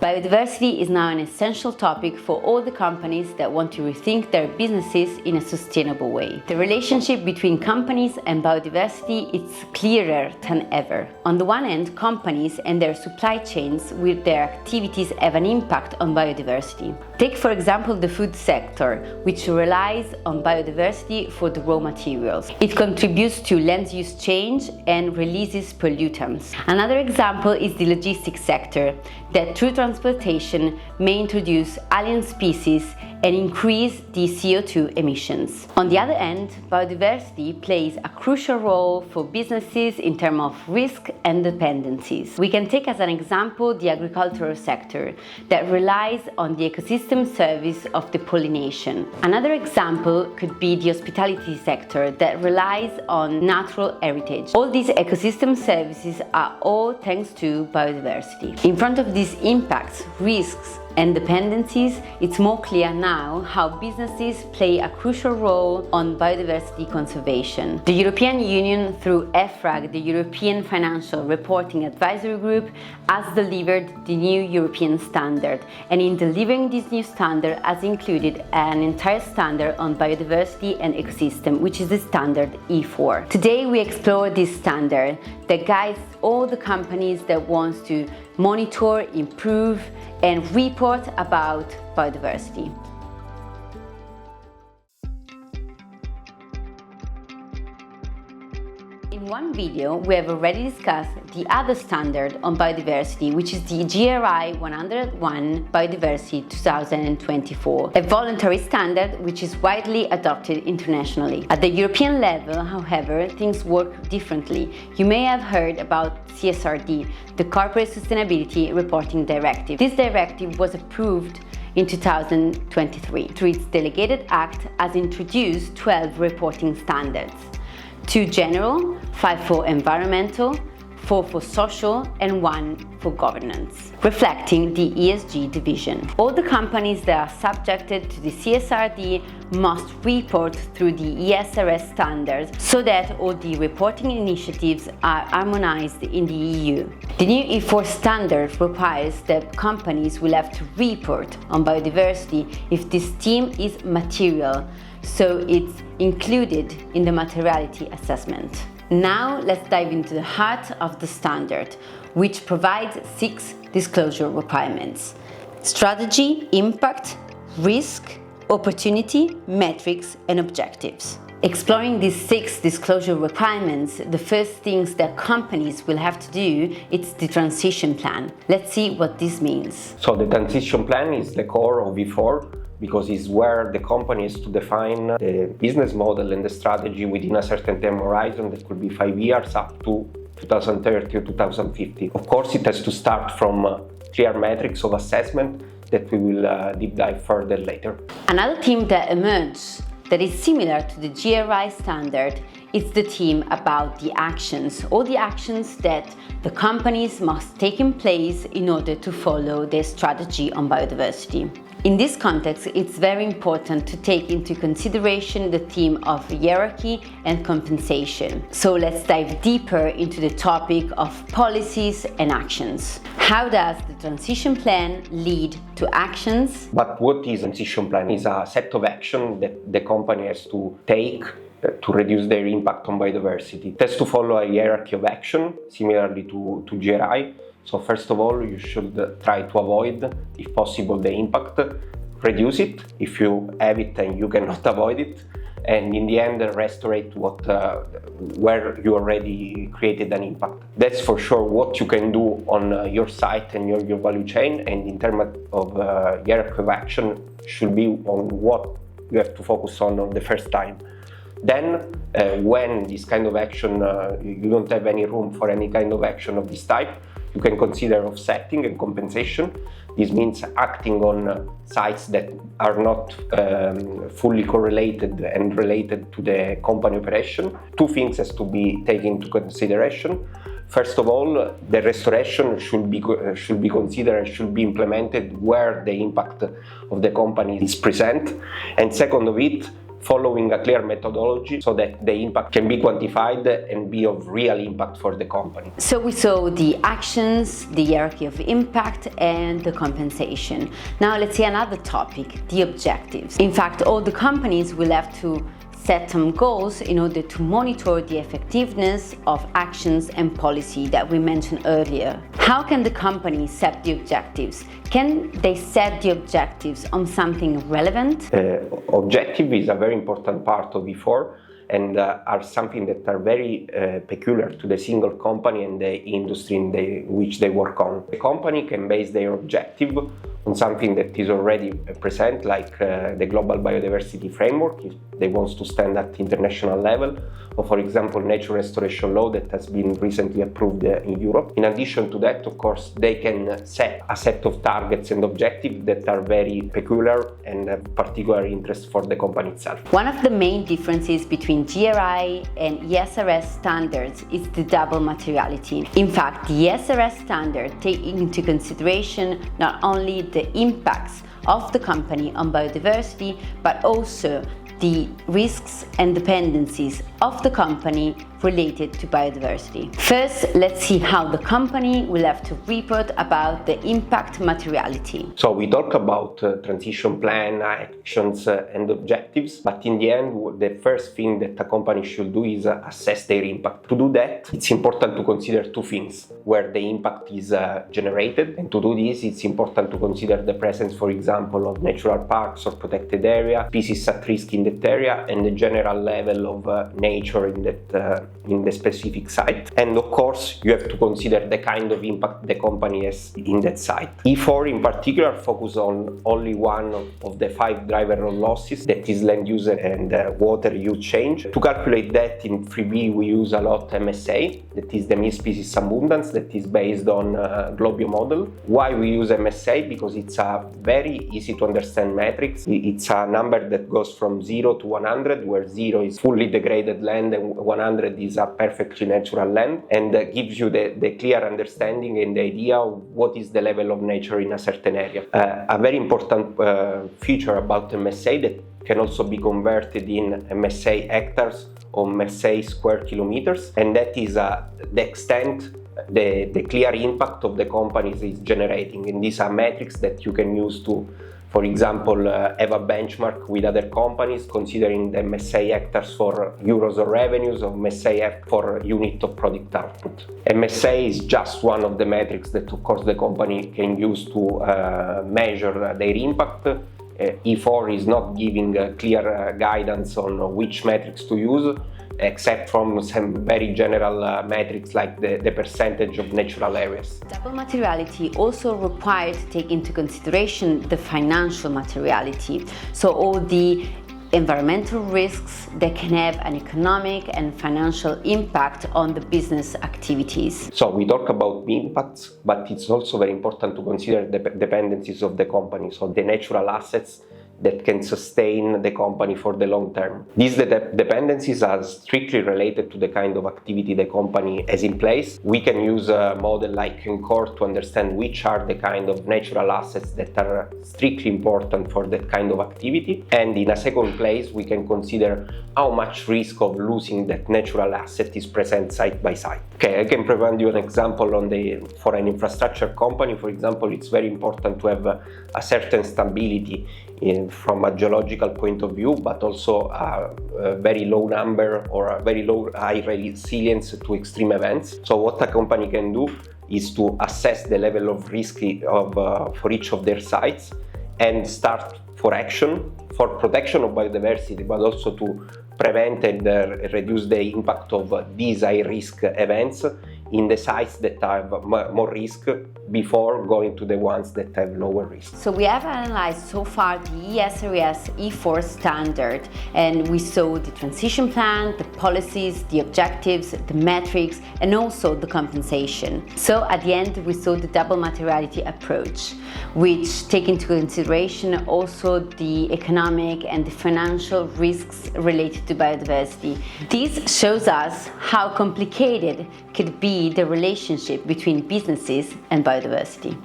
Biodiversity is now an essential topic for all the companies that want to rethink their businesses in a sustainable way. The relationship between companies and biodiversity is clearer than ever. On the one hand, companies and their supply chains with their activities have an impact on biodiversity. Take, for example, the food sector, which relies on biodiversity for the raw materials. It contributes to land use change and releases pollutants. Another example is the logistics sector, that through transportation may introduce alien species and increase the CO2 emissions. On the other hand, biodiversity plays a crucial role for businesses in terms of risk and dependencies. We can take as an example the agricultural sector that relies on the ecosystem service of the pollination. Another example could be the hospitality sector that relies on natural heritage. All these ecosystem services are all thanks to biodiversity. In front of these impacts, risks, and dependencies, it's more clear now how businesses play a crucial role on biodiversity conservation. The European Union, through EFRAG, the European Financial Reporting Advisory Group, has delivered the new European standard, and in delivering this new standard has included an entire standard on biodiversity and ecosystem, which is the standard E4. Today we explore this standard that guides all the companies that want to monitor, improve, and report about biodiversity. In one video, we have already discussed the other standard on biodiversity, which is the GRI 101 Biodiversity 2024, a voluntary standard which is widely adopted internationally. At the European level, however, things work differently. You may have heard about CSRD, the Corporate Sustainability Reporting Directive. This directive was approved in 2023. Through its delegated act, has introduced 12 reporting standards. 2 general, 5 for environmental, 4 for social, and 1 for governance, reflecting the ESG division. All the companies that are subjected to the CSRD must report through the ESRS standards so that all the reporting initiatives are harmonized in the EU. The new E4 standard requires that companies will have to report on biodiversity if this theme is material, so it's included in the materiality assessment. Now let's dive into the heart of the standard, which provides 6 disclosure requirements: strategy, impact, risk, opportunity, metrics, and objectives. Exploring these 6 disclosure requirements, the first things that companies will have to do is the transition plan. Let's see what this means. So the transition plan is the core of E4, because it's where the company is to define the business model and the strategy within a certain time horizon that could be 5 years up to 2030 or 2050. Of course, it has to start from clear metrics of assessment that we will deep dive further later. Another theme that emerged that is similar to the GRI standard is the theme about the actions, all the actions that the companies must take in place in order to follow their strategy on biodiversity. In this context, it's very important to take into consideration the theme of hierarchy and compensation. So let's dive deeper into the topic of policies and actions. How does the transition plan lead to actions? But what is a transition plan? It's a set of actions that the company has to take to reduce their impact on biodiversity. It has to follow a hierarchy of action, similarly to GRI. So first of all, you should try to avoid, if possible, the impact, reduce it if you have it and you cannot avoid it, and in the end restore where you already created an impact. That's for sure what you can do on your site and your value chain, and in terms of hierarchy of action should be on what you have to focus on the first time. Then, when this kind of action, you don't have any room for any kind of action of this type, you can consider offsetting and compensation. This means acting on sites that are not fully correlated and related to the company operation. 2 things has to be taken into consideration. First of all, the restoration should be considered, should be implemented where the impact of the company is present. And second of it, following a clear methodology so that the impact can be quantified and be of real impact for the company. So we saw the actions, the hierarchy of impact, and the compensation. Now let's see another topic, the objectives. In fact, all the companies will have to set some goals in order to monitor the effectiveness of actions and policy that we mentioned earlier. How can the company set the objectives? Can they set the objectives on something relevant? Objective is a very important part of E4 and are something that are very peculiar to the single company and the industry in which they work on. The company can base their objective on something that is already present, like the Global Biodiversity Framework, if they want to stand at international level, or for example, nature restoration law that has been recently approved in Europe. In addition to that, of course, they can set a set of targets and objectives that are very peculiar and of particular interest for the company itself. One of the main differences between GRI and ESRS standards is the double materiality. In fact, the ESRS standard takes into consideration not only the impacts of the company on biodiversity, but also the risks and dependencies of the company related to biodiversity. First, let's see how the company will have to report about the impact materiality. So we talk about transition plan, actions and objectives, but in the end, the first thing that a company should do is assess their impact. To do that, it's important to consider two things: where the impact is generated, and to do this, it's important to consider the presence, for example, of natural parks or protected area, species at risk in that area, and the general level of nature in the specific site. And of course, you have to consider the kind of impact the company has in that site. E4 in particular focus on only one of the 5 driver of losses, that is land use and water use change. To calculate that in 3B, we use a lot MSA, that is the mean species abundance, that is based on Globio model. Why we use MSA? Because it's a very easy to understand matrix. It's a number that goes from 0 to 100, where 0 is fully degraded land and 100 is a perfectly natural land, and gives you the clear understanding and the idea of what is the level of nature in a certain area. A very important feature about MSA that can also be converted in MSA hectares or MSA square kilometers, and that is the extent the clear impact of the companies is generating. And these are metrics that you can use to, for example, have a benchmark with other companies, considering the MSA hectares for euros of revenues or MSA for unit of product output. MSA is just one of the metrics that, of course, the company can use to measure their impact. E4 is not giving clear guidance on which metrics to use, except from some very general metrics like the percentage of natural areas. Double materiality also required to take into consideration the financial materiality, so all the environmental risks that can have an economic and financial impact on the business activities. So we talk about impacts, but it's also very important to consider the dependencies of the company, so the natural assets that can sustain the company for the long term. These dependencies are strictly related to the kind of activity the company has in place. We can use a model like Encore to understand which are the kind of natural assets that are strictly important for that kind of activity. And in a second place, we can consider how much risk of losing that natural asset is present site by site. Okay, I can provide you an example for an infrastructure company. For example, it's very important to have a certain stability from a geological point of view, but also a very low number or a very low high resilience to extreme events. So what a company can do is to assess the level of risk for each of their sites and start for action for protection of biodiversity, but also to prevent and reduce the impact of these high risk events in the sites that have more risk before going to the ones that have lower risk. So we have analyzed so far the ESRS E4 standard, and we saw the transition plan, the policies, the objectives, the metrics, and also the compensation. So at the end, we saw the double materiality approach, which take into consideration also the economic and the financial risks related to biodiversity. This shows us how complicated could be the relationship between businesses and biodiversity.